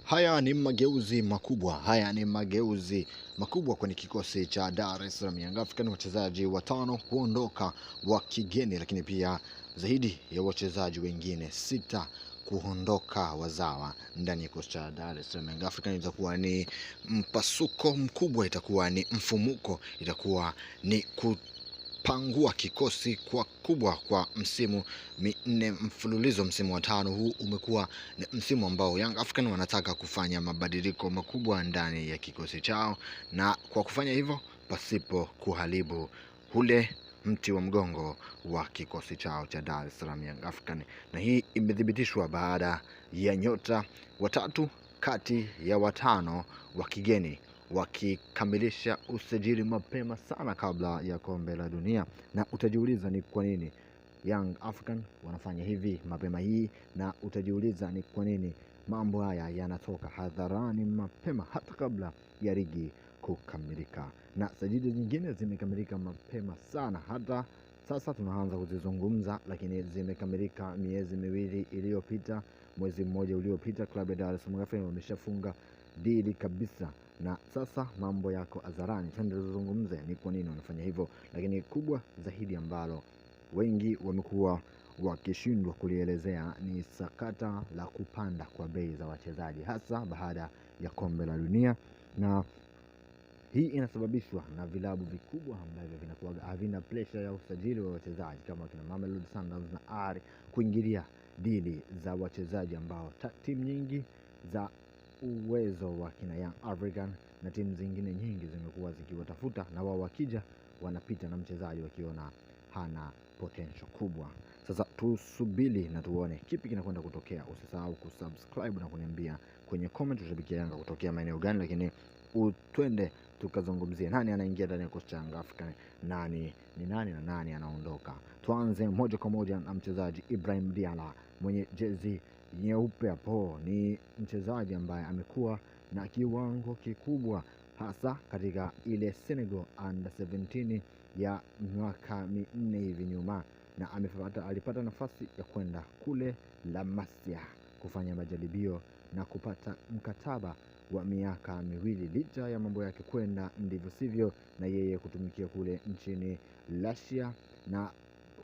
Haya ni mageuzi makubwa. Kwenye kikosi cha Dar es Salaam Young Africans. Wachezaji watano kuondoka wa kigeni, lakini pia zaidi ya wachezaji wengine 6 kuondoka wazawa ndani ya kikosi cha Dar es Salaam Young Africans. Itakuwa ni mpasuko mkubwa, itakuwa ni mfumuko, itakuwa ni pangua kikosi kwa kubwa kwa msimu 4 mfululizo. Msimu wa 5 huu umekuwa ni msimu ambao Young Africans wanataka kufanya mabadiliko makubwa ndani ya kikosi chao, na kwa kufanya hivyo pasipo kuharibu ule mti wa mgongo wa kikosi chao cha Dar es Salaam Young Africans. Na hii imethibitishwa baada ya nyota watatu kati ya 5 wa kigeni wakikamilisha usajili mapema sana kabla ya kombe la dunia. Na utajiuliza ni kwa nini Young African wanafanya hivi mapema hii, na utajiuliza ni kwa nini mambo haya yanatoka hadharani mapema hata kabla ya ligi kukamilika. Na sajili nyingine zimekamilika mapema sana, hata sasa tunaanza kuzizungumza, lakini zimekamilika miezi 2 iliyopita. Mwezi mmoja uliopita klabu ya Dar es Salaam Africans wameshafunga dili kabisa, na sasa mambo yako hadharani. Tunazungumza ni kwa nini wanafanya hivyo, lakini kubwa zaidi ambalo wengi wamekuwa wakishindwa kulielezea ni sakata la kupanda kwa bei za wachezaji, hasa baada ya kombe la dunia. Na hii inasababishwa na vilabu vikubwa ambavyo vinakuwa havina pressure ya usajili wa wachezaji kama kina Mamelodi Sundowns na AR kuingilia dili za wachezaji ambao timu nyingi za uwezo wa kina Young African na timu zingine nyingi zimekuwa zikiwatafuta, na wao wakija wanapita na mchezaji wakiona hana potential kubwa. Sasa tusubiri na tuone kipi kinakwenda kutokea. Usisahau kusubscribe na kuniambia kwenye comment ushabikia Yanga kutokea maeneo gani, lakini twende tukazungumzie nani anaingia ndani ya kikosi cha Young Africans, nani na nani anaondoka. Tuanze moja kwa moja na mchezaji Ibrahim Diarra mwenye jezi nyeupe. Hapo ni mchezaji ambaye amekuwa na kiwango kikubwa, hasa katika ile Senegal under 17 ya mwaka 4 hivi nyuma, na alipata nafasi ya kwenda kule La Masia kufanya majaribio na kupata mkataba wa miaka 2, licha ya mambo yake kwenda ndivyo sivyo, na yeye kutumikia kule nchini Russia na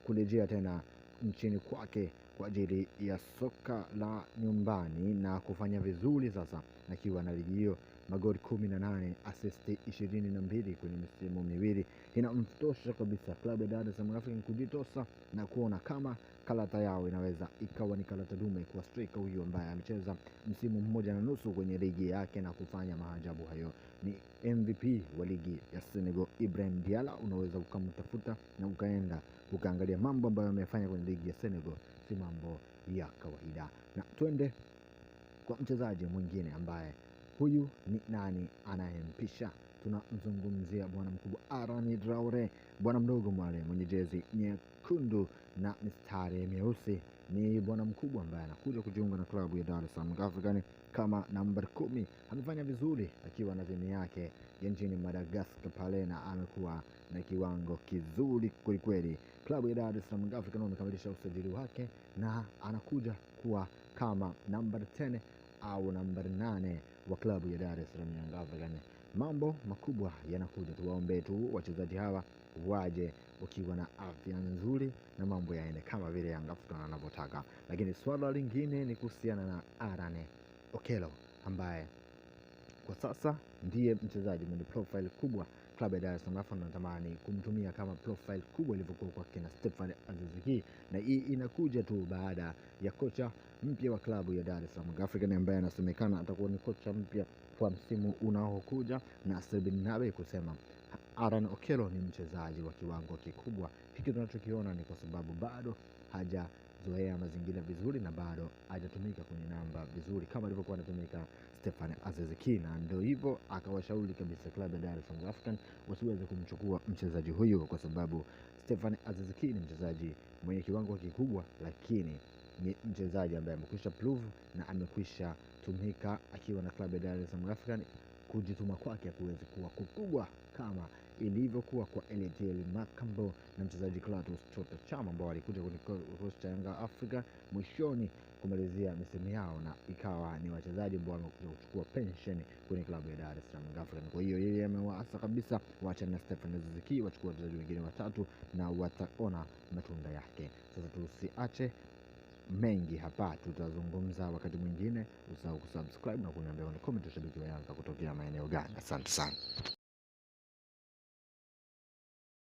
kurejea tena nchini kwake kwa ajili ya soka la nyumbani na kufanya vizuri sasa akiwa na ligi hiyo. Magoli 18, assist 22 kwenye misimu 2 inamtosha kabisa klabu ya Dar es Salaam Africans kujitosa na kuona kama karata yao inaweza ikawa ni karata dume kwa striker huyo ambaye amecheza msimu 1.5 kwenye ligi yake na kufanya maajabu hayo. Ni MVP wa ligi ya Senegal Ibrahim Diarra. Unaweza ukamtafuta na ukaenda ukaangalia mambo ambayo amefanya kwenye ligi ya Senegal, si mambo ya kawaida. Na twende kwa mchezaji mwingine ambaye huyu ni nani anayempisha. Tunamzungumzia bwana mkubwa Arani Traore, bwana mdogo mwale mwenye jezi nyekundu na mistari myeusi. Ni bwana mkubwa ambaye anakuja kujiunga na klabu ya Dar es Salaam Africans kama namba 10. Amefanya vizuri akiwa na timu yake ya nchini Madagascar pale, na amekuwa na kiwango kizuri kweli. Klabu ya Dar es Salaam Africans wamekamilisha usajili wake na anakuja kuwa kama namba 10 au namba 8 wa klabu ya Dar es Salaam Young Africans. Mambo makubwa yanakuja, tuwaombe tu wachezaji hawa waje wakiwa na afya nzuri na mambo yaende kama vile Young Africans wanavyotaka. Lakini swala lingine ni kuhusiana na Arane Okello ambaye kwa sasa ndiye mchezaji mwenye profile kubwa. Klabu ya Dar es Salaam Africans wanatamani kumtumia kama profile kubwa ilivyokuwa kwa kina Stephane Aziz Ki, na hii inakuja tu baada ya kocha mpya wa klabu ya Dar es Salaam Africans ambaye anasemekana atakuwa ni kocha mpya kwa msimu unaokuja, na Serbin Nabe kusema Arane Okello ni mchezaji wa kiwango kikubwa. Hiki tunachokiona ni kwa sababu bado hajazoea mazingira vizuri na bado hajatumika kwenye namba vizuri kama alivyokuwa anatumika Stephane Aziz Ki, na ndio hivyo akawashauri kabisa klabu ya Dar es Salaam Africans wasiweze kumchukua mchezaji huyo kwa sababu Stephane Aziz Ki ni mchezaji mwenye kiwango kikubwa, lakini ni mchezaji ambaye amekwisha prove na amekwisha tumika akiwa na klabu ya Dar es Salaam Africans. Kujituma kwake kuweze kuwa kukubwa kama ilivyokuwa kwa Eletiel Makambo na mchezaji Clatous Chota Chama ambao walikuja kwenye kikosi cha Yanga Afrika mwishoni kumalizia misimu yao, na ikawa ni wachezaji ambao wamekuja kuchukua pension kwenye klabu ya Dar es Salaam Africans. Kwa hiyo yeye amewaasa kabisa waacha na Stephen Aziz Ki wachukue wachezaji wengine watatu na wataona matunda yake. Sasa tusiache mengi hapa, tutazungumza wakati mwingine. Usahau kusubscribe na kuniambia kwenye comment shabiki wa Yanga kutokea maeneo gani. Asante sana.